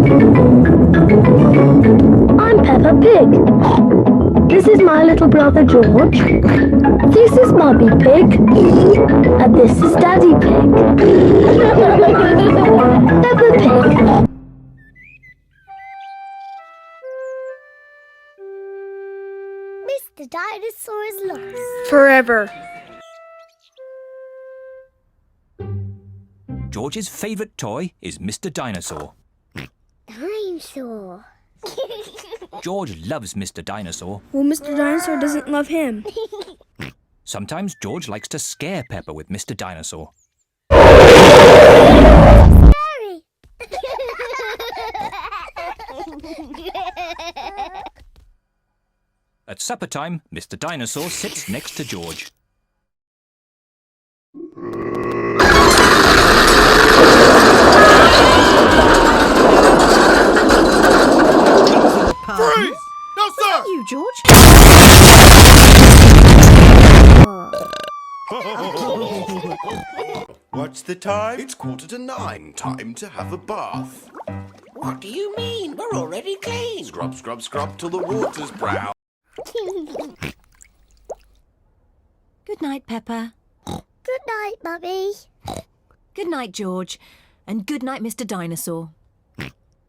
I'm Peppa Pig. This is my little brother George. This is Mummy Pig. And this is Daddy Pig. Peppa Pig. Mr. Dinosaur is lost. Forever. George's favourite toy is Mr. Dinosaur. Dinosaur. George loves Mr. Dinosaur. Well, Mr. Dinosaur doesn't love him. Sometimes George likes to scare Peppa with Mr. Dinosaur. Scary. At supper time, Mr. Dinosaur sits next to George. Freeze! No, sir! You, George? What's the time? It's 9:15. Time to have a bath. What do you mean? We're already clean. Scrub, scrub, scrub till the water's brown. Good night, Peppa. Good night, Mummy. Good night, George. And good night, Mr. Dinosaur.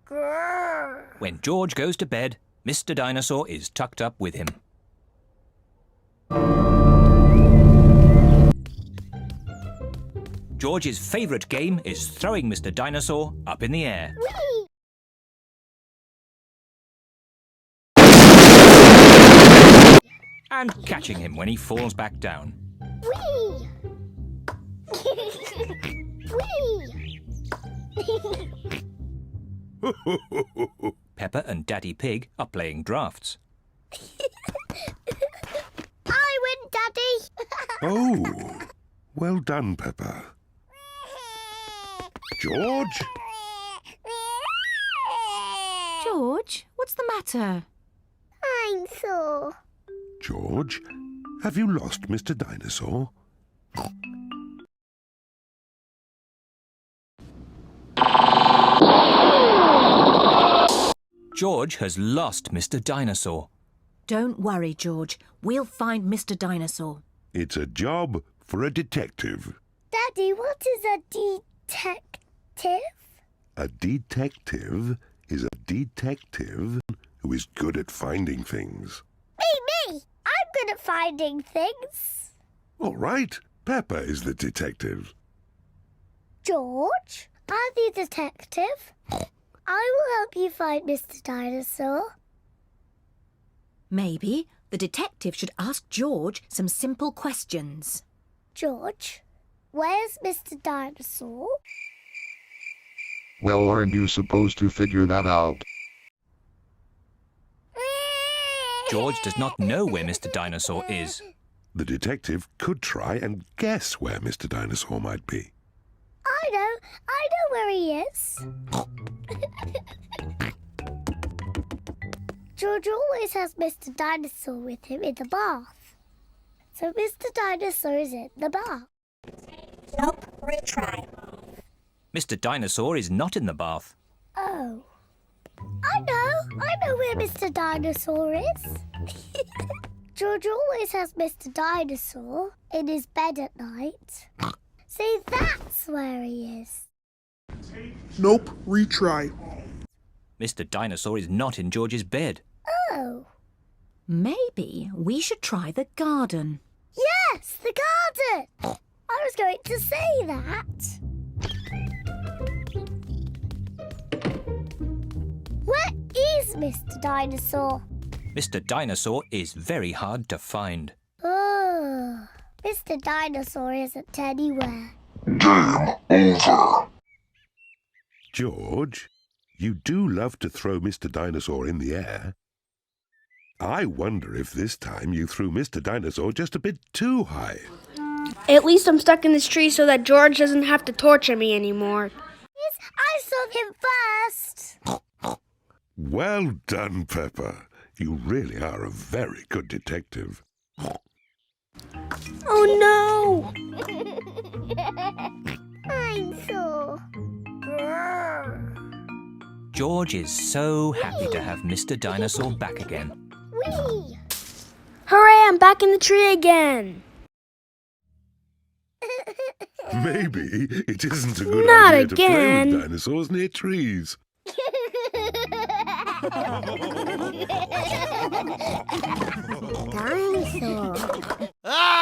Grrr. When George goes to bed, Mr. Dinosaur is tucked up with him. George's favourite game is throwing Mr. Dinosaur up in the air. Whee! And catching him when he falls back down. Whee! Whee! Peppa and Daddy Pig are playing drafts. I win, Daddy. Oh, well done, Peppa. George? George, what's the matter? I'm sore. George, have you lost Mr. Dinosaur? George has lost Mr. Dinosaur. Don't worry, George. We'll find Mr. Dinosaur. It's a job for a detective. Daddy, what is a detective? A detective is a detective who is good at finding things. Me! I'm good at finding things. All right, Peppa is the detective. George, I'm the detective. I will help you find Mr. Dinosaur. Maybe the detective should ask George some simple questions. George, where's Mr. Dinosaur? Well, aren't you supposed to figure that out? George does not know where Mr. Dinosaur is. The detective could try and guess where Mr. Dinosaur might be. I know where he is. George always has Mr. Dinosaur with him in the bath. So Mr. Dinosaur is in the bath. Nope, retry. Mr. Dinosaur is not in the bath. Oh. I know where Mr. Dinosaur is. George always has Mr. Dinosaur in his bed at night. See, that's where he is. Nope, retry. Mr. Dinosaur is not in George's bed. Oh. Maybe we should try the garden. Yes, the garden. I was going to say that. Where is Mr. Dinosaur? Mr. Dinosaur is very hard to find. Oh, Mr. Dinosaur isn't anywhere. Game over. George, you do love to throw Mr. Dinosaur in the air. I wonder if this time you threw Mr. Dinosaur just a bit too high. At least I'm stuck in this tree so that George doesn't have to torture me anymore. Yes, I saw him first. Well done, Peppa. You really are a very good detective. Oh, no! I'm sore. George is so happy to have Mr. Dinosaur back again. Whee! Hooray, I'm back in the tree again. Maybe it isn't a good Not idea to play again. with dinosaurs near trees. Dinosaur. Ah!